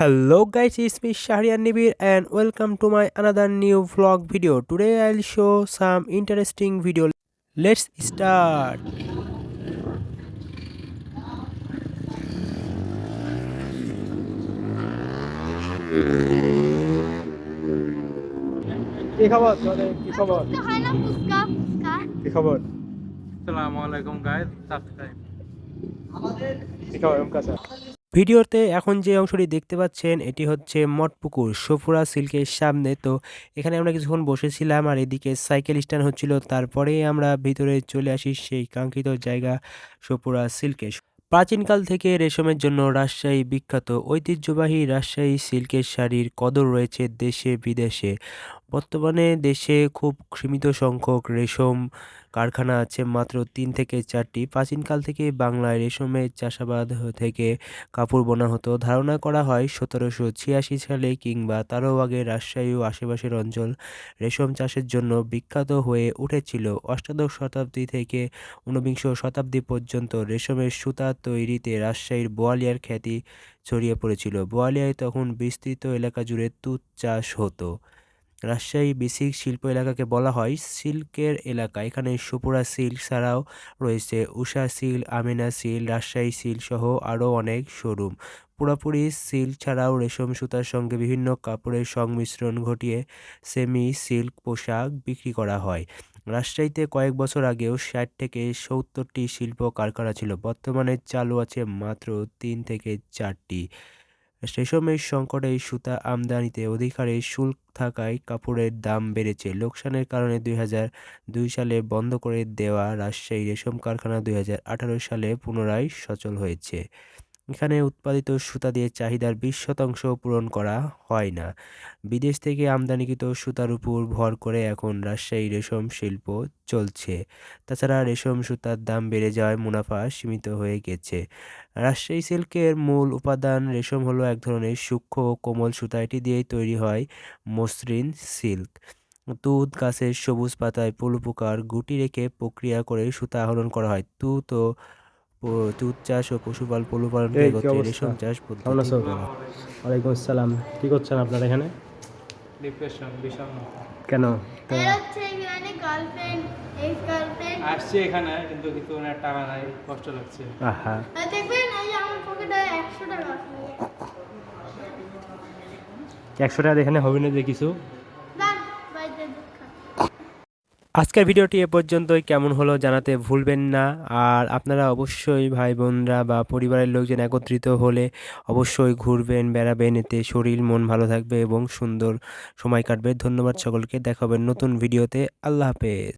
Hello guys, it's me Shahriyan Nibir and welcome to my another new vlog video. Today I'll show some interesting video. Let's start. কি খবর তোদের কি খবর হয় না ফুচকা ফুচকা কি খবর আসসালামু আলাইকুম গাইস সাবস্ক্রাইব কি খবর কাছে ভিডিওতে এখন যে অংশটি দেখতে পাচ্ছেন এটি হচ্ছে মঠপুকুর সফুরা সিল্কের সামনে। তো এখানে আমরা কিছুক্ষণ বসেছিলাম আর এদিকে সাইকেল স্ট্যান্ড হচ্ছিল, তারপরে আমরা ভিতরে চলে আসি সেই কাঙ্ক্ষিত জায়গা সফুরা সিল্কে। প্রাচীনকাল থেকে রেশমের জন্য রাজশাহী বিখ্যাত। ঐতিহ্যবাহী রাজশাহী সিল্কের শাড়ির কদর রয়েছে দেশে বিদেশে। বর্তমানে দেশে খুব সীমিত সংখ্যক রেশম কারখানা আছে, মাত্র ৩ থেকে ৪টি। প্রাচীনকাল থেকে বাংলায় রেশমের চাষাবাদ থেকে কাপড় বোনা হতো। ধারণা করা হয় ১৭৮৬ সালে কিংবা তারও আগে রাজশাহী ও আশেপাশের অঞ্চল রেশম চাষের জন্য বিখ্যাত হয়ে উঠেছিল। অষ্টাদশ শতাব্দী থেকে ঊনবিংশ শতাব্দী পর্যন্ত রেশমের সুতা তৈরিতে রাজশাহীর বোয়ালিয়ার খ্যাতি ছড়িয়ে পড়েছিল। বোয়ালিয়ায় তখন বিস্তৃত এলাকা জুড়ে তুঁত চাষ হতো। রাজশাহী বেসিক শিল্প এলাকাকে বলা হয় সিল্কের এলাকা। এখানে সুপুরা সিল্ক ছাড়াও রয়েছে Usha silk, Amina silk, Rajshahi silk সহ আরও অনেক শোরুম। পুরাপুরি সিল্ক ছাড়াও রেশম সুতার সঙ্গে বিভিন্ন কাপড়ের সংমিশ্রণ ঘটিয়ে সেমি সিল্ক পোশাক বিক্রি করা হয়। রাজশাহীতে কয়েক বছর আগেও ৬০ থেকে ৭০টি শিল্প কারখানা ছিল, বর্তমানে চালু আছে মাত্র ৩ থেকে ৪টি। রেশমের সংকটে সুতা আমদানিতে অধিক হারে শুল্ক থাকায় কাপড়ের দাম বেড়েছে। লোকসানের কারণে ২০০২ সালে বন্ধ করে দেওয়া রাজশাহী রেশম কারখানা ২০১৮ সালে পুনরায় সচল হয়েছে। এখানে উৎপাদিত সুতা দিয়ে চাহিদার ২০% পূরণ করা হয় না। বিদেশ থেকে আমদানিকৃত সুতার উপর ভর করে এখন রাজশাহী রেশম শিল্প চলছে। তাছাড়া রেশম সুতার দাম বেড়ে যাওয়ায় মুনাফা সীমিত হয়ে গেছে। রাজশাহী সিল্কের মূল উপাদান রেশম হলো এক ধরনের সূক্ষ্ম ও কোমল সুতা। এটি দিয়েই তৈরি হয় মসৃণ সিল্ক। তুঁত গাছের সবুজ পাতায় পলু পোকার গুটি রেখে প্রক্রিয়া করে সুতা আহরণ করা হয়। তুঁত চাষ ও পশুপালনকে একত্রে রেশম চাষ পদ্ধতি বলা হয়। ওয়ালাইকুম আসসালাম। কি করছেন আপনারা এখানে? ডিপ্রেশন বিষণ্ণ কেন? এর হচ্ছে এখানে গার্লফ্রেন্ড এক্স গার্লফ্রেন্ড আসছি এখানে কিন্তু কিছু টাকা নাই, কষ্ট লাগছে। আহা, দেখবেন এই যে আমার পকেটে ১০০ টাকা 100 টাকা এখানে হবে না যে কিছু। দাম বাইরে দুঃখ আজকের ভিডিওটি এ পর্যন্তই। কেমন হলো জানাতে ভুলবেন না। আর আপনারা অবশ্যই ভাই বোনরা বা পরিবারের লোকজন একত্রিত হলে অবশ্যই ঘুরবেন, বেড়াবেন, এতে শরীর মন ভালো থাকবে এবং সুন্দর সময় কাটবে। ধন্যবাদ সকলকে, দেখা হবে নতুন ভিডিওতে। আল্লাহ হাফেজ।